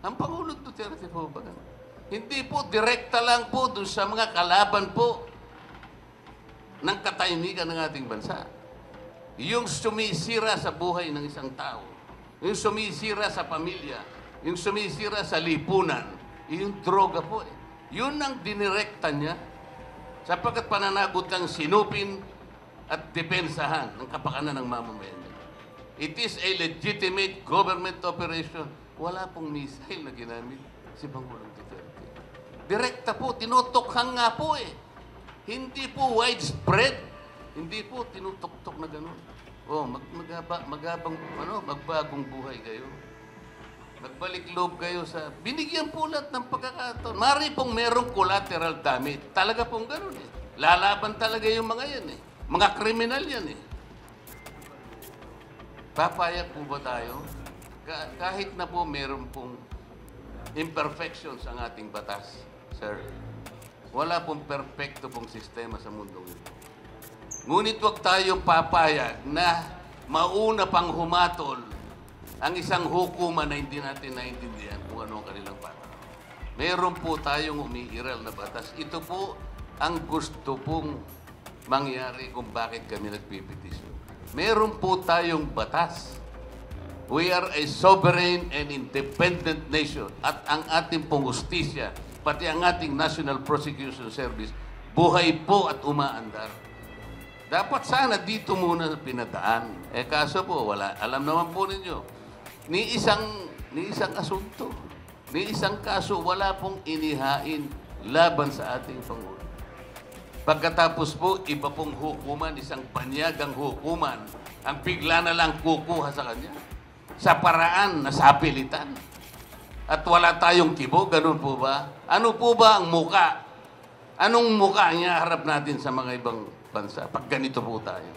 Ang Pangulong Duterte po ba? Hindi po, direkta lang po doon sa mga kalaban po ng katahimikan ng ating bansa. Yung sumisira sa buhay ng isang tao, yung sumisira sa pamilya, yung sumisira sa lipunan, yung droga po eh. Yun ang dinirekta niya sapagkat pananagot ng sinupin at depensahan ng kapakanan ng mamamayan niya. It is a legitimate government operation. Wala pong missile na ginamit si Pangulong Duterte. Direkta po, tinutokhang nga po eh. Hindi po widespread. Hindi po tinutok-tok na gano'n. Oh, magbagong buhay kayo. Magbalik loob kayo sa... Binigyan po lahat ng pagkakataon. Mari pong merong collateral damage. Talaga pong gano'n eh. Lalaban talaga yung mga yan eh. Mga kriminal yan eh. Papayag po ba tayo? Kahit na po meron pong imperfections ang ating batas, sir. Wala pong perfecto pong sistema sa mundong ito. Ngunit huwag tayong papayag na mauna pang humatol ang isang hukuman na hindi natin naintindihan kung ano ang kanilang patakaran. Meron po tayong umiiral na batas. Ito po ang gusto pong mangyari kung bakit kami nagpipetisyon. Meron po tayong batas. We are a sovereign and independent nation. At ang ating pong hustisya, pati ang ating National Prosecution Service, buhay po at umaandar. Dapat sana dito muna pinadaan. Kaso po, wala. Alam naman po ninyo, ni isang asunto, ni isang kaso, wala pong inihain laban sa ating Pangulo. Pagkatapos po, iba pong hukuman, isang banyagang hukuman, ang bigla na lang kukuha sa kanya. Sa paraan na sapilitan. At wala tayong kibo, ganun po ba? Ano po ba ang muka? Anong muka niya harap natin sa mga ibang bansa pag ganito po tayo?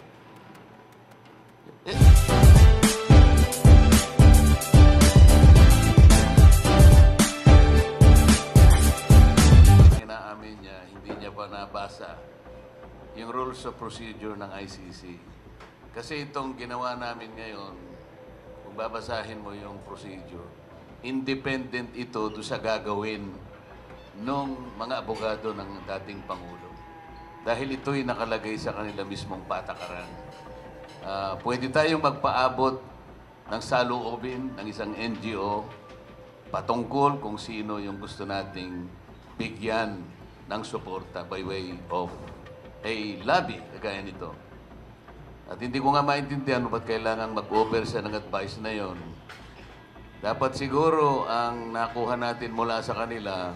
Inaamin niya, hindi niya pa nabasa yung rules of procedure ng ICC. Kasi itong ginawa namin ngayon, kung babasahin mo yung procedure, independent ito do sa gagawin ng mga abogado ng dating Pangulo. Dahil ito'y nakalagay sa kanila mismong patakaran. Pwede tayong magpaabot ng saloobin ng isang NGO patungkol kung sino yung gusto nating bigyan ng suporta by way of a lobby, kagaya nito. At hindi ko nga maintindihan ba't kailangan mag-offer siya ng advice na yon. Dapat siguro ang nakuha natin mula sa kanila,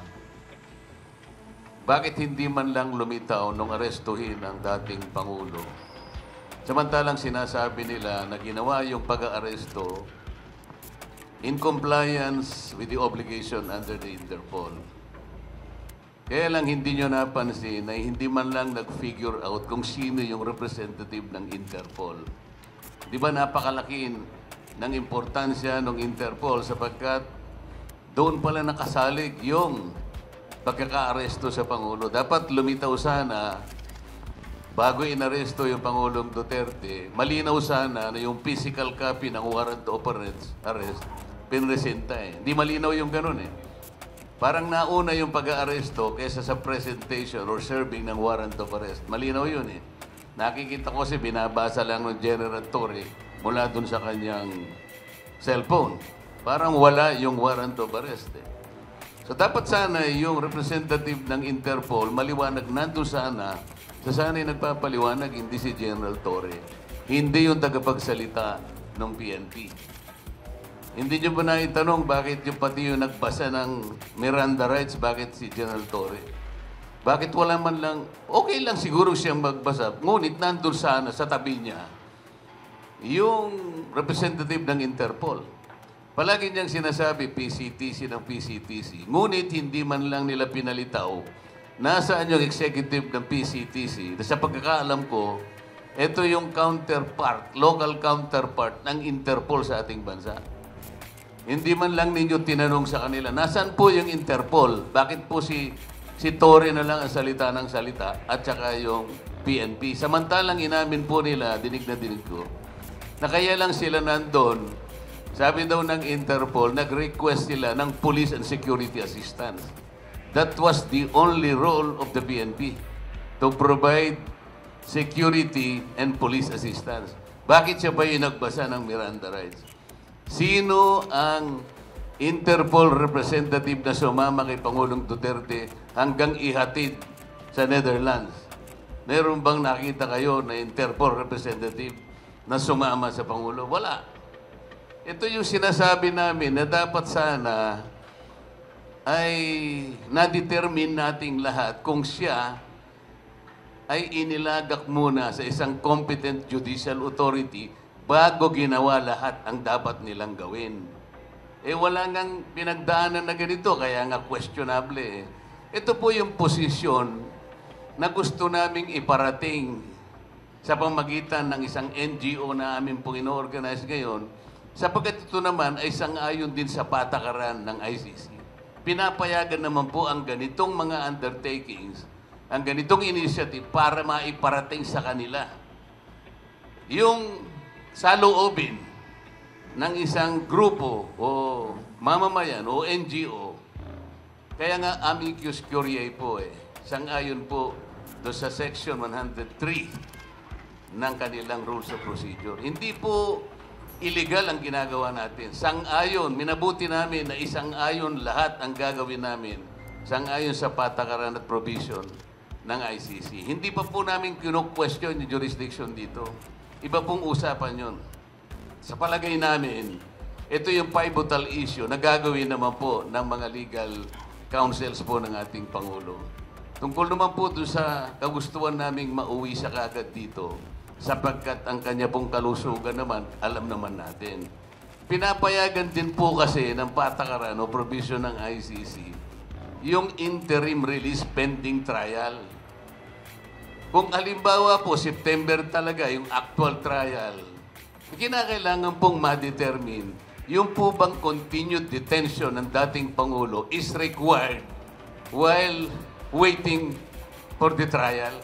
bakit hindi man lang lumitaw nung arestuhin ang dating Pangulo? Samantalang sinasabi nila na ginawa yung pag-aaresto in compliance with the obligation under the Interpol. Kaya lang hindi nyo napansin na hindi man lang nag-figure out kung sino yung representative ng Interpol. Di ba napakalaking ng importansya ng Interpol sapagkat doon pala nakasalig yung pagkaka-aresto sa Pangulo. Dapat lumitaw sana, bago inaresto yung Pangulong Duterte, malinaw sana na yung physical copy ng warrant of arrest, pinresenta eh. Hindi malinaw yung ganun eh. Parang nauna yung pag-aaresto kaysa sa presentation or serving ng warrant of arrest. Malinaw yun eh. Nakikita ko kasi binabasa lang ng General Torre mula dun sa kanyang cellphone. Parang wala yung warrant of arrest eh. So dapat sana yung representative ng Interpol maliwanag nandun sana sana'y nagpapaliwanag, hindi si General Torre. Hindi yung tagapagsalita ng PNP. Hindi nyo ba naitanong bakit yung pati yung nagbasa ng Miranda rights, bakit si General Torre? Bakit wala man lang, okay lang siguro siyang magbasa, ngunit nandun sana sa tabi niya yung representative ng Interpol. Palagi niyang sinasabi, PCTC ng PCTC. Ngunit hindi man lang nila pinalitaw nasaan yung executive ng PCTC. Sa pagkakaalam ko, ito yung counterpart, local counterpart ng Interpol sa ating bansa. Hindi man lang ninyo tinanong sa kanila, nasaan po yung Interpol? Bakit po si Torre na lang ang salita ng salita at saka yung PNP? Samantalang inamin po nila, dinig na dinig ko, na kaya lang sila nandun Sabi daw ng Interpol, nag-request sila ng police and security assistance. That was the only role of the PNP, to provide security and police assistance. Bakit siya ba yung nagbasa ng Miranda rights? Sino ang Interpol representative na sumama kay Pangulong Duterte hanggang ihatid sa Netherlands? Meron bang nakita kayo na Interpol representative na sumama sa Pangulo? Wala. Ito yung sinasabi namin na dapat sana ay na-determine nating lahat kung siya ay inilagak muna sa isang competent judicial authority bago ginawa lahat ang dapat nilang gawin. Eh wala ngang pinagdaanan na ganito, kaya nga questionable eh. Ito po yung posisyon na gusto naming iparating sa pamagitan ng isang NGO na amin pong ino-organize ngayon, sapagkat ito naman ay sang-ayon din sa patakaran ng ICC. Pinapayagan naman po ang ganitong mga undertakings, ang ganitong initiative para maiparating sa kanila yung saloobin ng isang grupo o mamamayan o NGO. Kaya nga amicus curiae po eh. Sang-ayon po do sa section 103 ng kanilang rules of procedure. Hindi po illegal ang ginagawa natin. Sang-ayon, minabuti namin na isang-ayon lahat ang gagawin namin. Sang-ayon sa patakaran at provision ng ICC. Hindi pa po namin kino-question yung jurisdiction dito. Iba pong usapan yun. Sa palagay namin, ito yung pivotal issue na gagawin naman po ng mga legal counsels po ng ating Pangulo. Tungkol naman po doon sa kagustuhan naming mauwi sa kagad dito, sapagkat ang kanya pong kalusugan naman, alam naman natin. Pinapayagan din po kasi ng patakaran o provision ng ICC yung interim release pending trial. Kung halimbawa po, September talaga yung actual trial, kinakailangan pong ma-determine yung po bang continued detention ng dating Pangulo is required while waiting for the trial.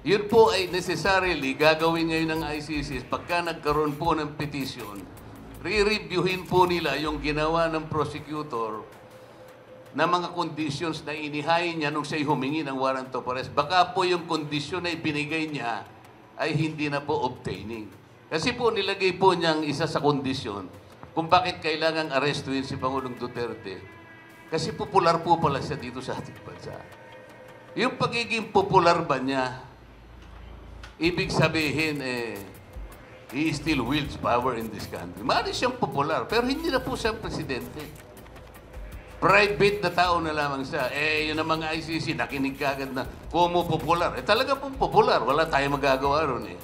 Yun po ay necessarily gagawin ngayon ng ICC pagka nagkaroon po ng petition, re-reviewin po nila yung ginawa ng prosecutor na mga conditions na inihain niya nung siya'y humingi ng warrant of arrest. Baka po yung condition na ibinigay niya ay hindi na po obtaining. Kasi po nilagay po niyang isa sa kondisyon kung bakit kailangang arrestuin si Pangulong Duterte. Kasi popular po pala siya dito sa ating bansa. Yung pagiging popular ba niya, ibig sabihin, he still wields power in this country. Maaari siyang popular, pero hindi na po siyang presidente. Private na tao na lamang siya. Yun ang mga ICC, nakinig kagad na, kumo popular. Talaga pong popular. Wala tayong magagawa ron eh.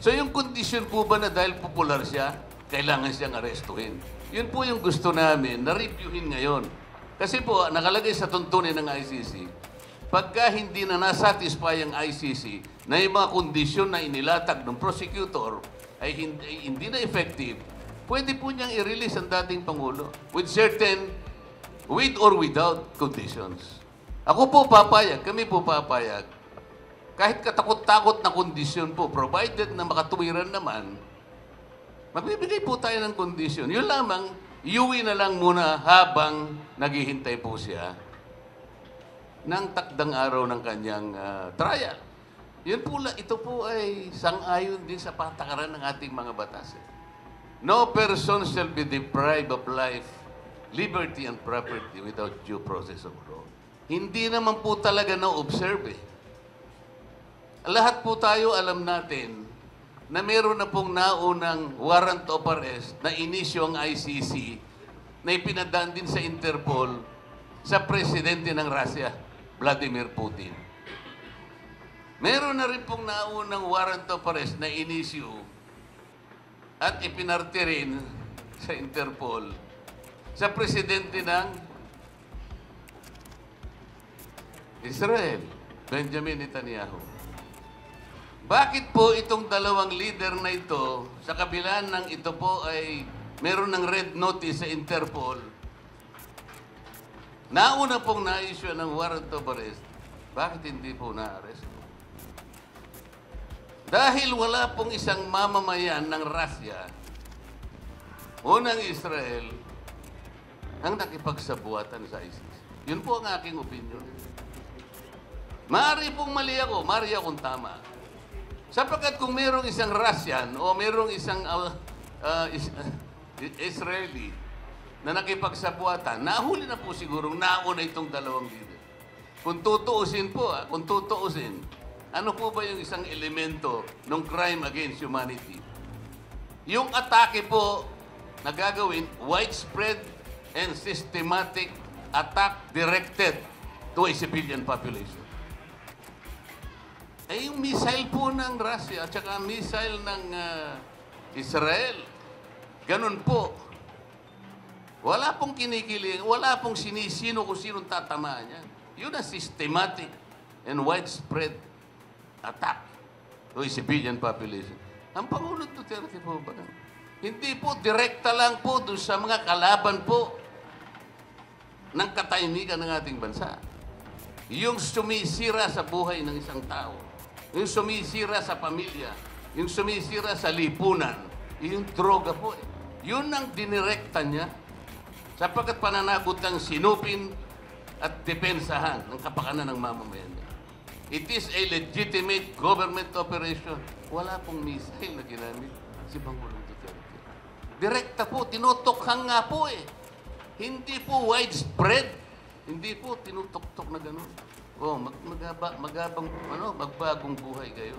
So yung kondisyon po ba na dahil popular siya, kailangan siyang arestuhin? Yun po yung gusto namin na reviewin ngayon. Kasi po, nakalagay sa tuntunin ng ICC, pagka hindi na nasatisfy ang ICC na yung mga kondisyon na inilatag ng prosecutor ay hindi na effective, pwede po niyang i-release ang dating Pangulo with or without conditions. Ako po papayag, kami po papayag, kahit katakot-takot na kondisyon po, provided na makatuwiran naman, magbibigay po tayo ng kondisyon. Yun lamang, iuwi na lang muna habang naghihintay po siya ng takdang araw ng kanyang trial. Yun po, ito po ay sang-ayon din sa patakaran ng ating mga batas. No person shall be deprived of life, liberty, and property without due process of law. Hindi naman po talaga na-observe eh. Lahat po tayo alam natin na meron na pong naunang warrant of arrest na inisyo ang ICC na ipinadaan din sa Interpol sa presidente ng Russia, Vladimir Putin. Meron na rin pong naunang warrant of arrest na inisyo at ipinarte rin sa Interpol sa presidente ng Israel, Benjamin Netanyahu. Bakit po itong dalawang leader na ito, sa kabila ng ito po ay meron ng red notice sa Interpol, nauna pong na-issue ng warrant of arrest, bakit hindi po na-arrest? Dahil wala pong isang mamamayan ng Russia unang Israel ang nakipagsabuatan sa ISIS. Yun po ang aking opinion. Maaari pong mali ako, maaari akong tama. Sapagkat kung merong isang Russian o merong isang Israeli na nakipagsabuatan, nahuli na po sigurong nauna itong dalawang leader. Kung tutuusin po, kung tutuusin, ano po ba yung isang elemento ng crime against humanity? Yung atake po na gagawin, widespread and systematic attack directed to a civilian population. Eh, yung missile po ng Russia at saka missile ng Israel, ganun po. Wala pong kinikiling, wala pong sinisino kung sinong tatamaan yan. Yun ang systematic and widespread attack to a civilian population. Ang Pangulo Duterte po ba? Hindi po, direkta lang po doon sa mga kalaban po ng katahimikan ng ating bansa. Yung sumisira sa buhay ng isang tao, yung sumisira sa pamilya, yung sumisira sa lipunan, yung droga po eh. Yun ang dinirekta niya sapagkat pananagot ng sinupin at depensahan ng kapakanan ng mamamayan niya. It is a legitimate government operation. Wala pong missile na ginamit si Pangulong Duterte. Direkta po, tinutokhang nga po eh. Hindi po widespread. Hindi po tinutok-tok na gano'n. Oh, magbagong buhay kayo.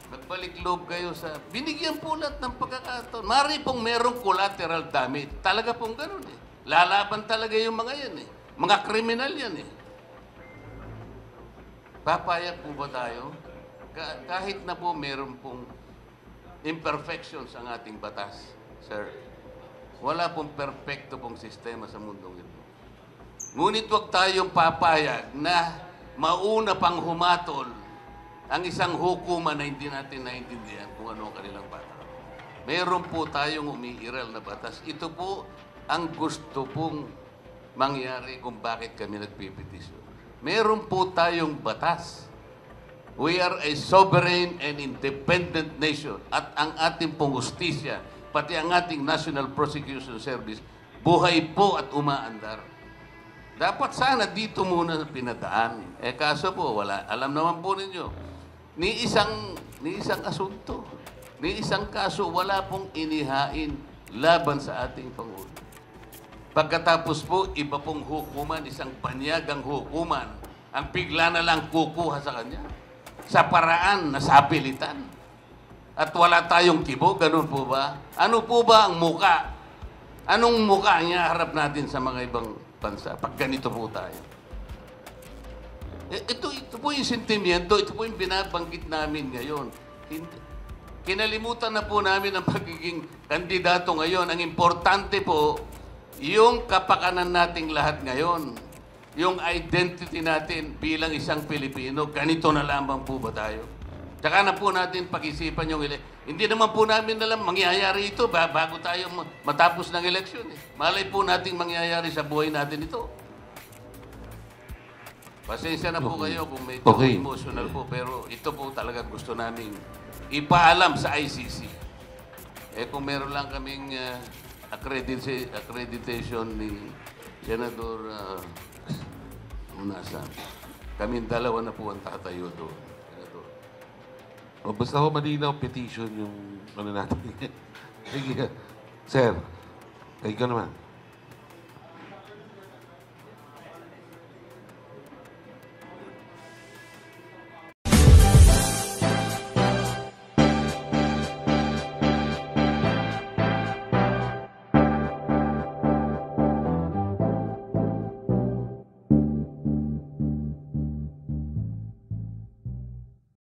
Magbalik loob kayo sa... Binigyan po lahat ng pagkakataon. Mari pong merong collateral damage. Talaga pong gano'n eh. Lalaban talaga yung mga yan eh. Mga kriminal yan eh. Papayag po ba tayo? Kahit na po meron pong imperfections ang ating batas, sir. Wala pong perfecto pong sistema sa mundong ito. Ngunit huwag tayong papayag na mauna pang humatol ang isang hukuman na hindi natin naintindihan kung ano ang kanilang batas. Meron po tayong umiiral na batas. Ito po ang gusto pong mangyari kung bakit kami nagpipetisyon. Meron po tayong batas. We are a sovereign and independent nation. At ang ating pong hustisya, pati ang ating National Prosecution Service, buhay po at umaandar. Dapat sana dito muna pinadaan. Eh kaso po, wala. Alam naman po ninyo, ni isang asunto, ni isang kaso, wala pong inihain laban sa ating Pangulo. Pagkatapos po, iba pong hukuman, isang panyagang hukuman, ang bigla na lang kukuha sa kanya. Sa paraan na sapilitan. At wala tayong tibo, ganun po ba? Ano po ba ang muka? Anong muka niya harap natin sa mga ibang bansa pag ganito po tayo? Ito po yung sentimiento, ito po yung binabanggit namin ngayon. Kinalimutan na po namin ang pagiging kandidato ngayon. Ang importante po, yung kapakanan nating lahat ngayon, yung identity natin bilang isang Pilipino, ganito na lamang po ba tayo? Tsaka na po natin pag-isipan yung hindi naman po namin alam mangyayari ito bago tayo matapos ng eleksyon. Eh. Malay po nating mangyayari sa buhay natin ito. Pasensya na po kayo kung medyo emotional po, pero ito po talaga gusto namin ipaalam sa ICC. Eh kung meron lang kaming accreditation ni Senador Unasa, kaming dalawa na po ang tatayo doon. O basta ho malinaw petition yung ano natin. Sige, sir. Kayo naman.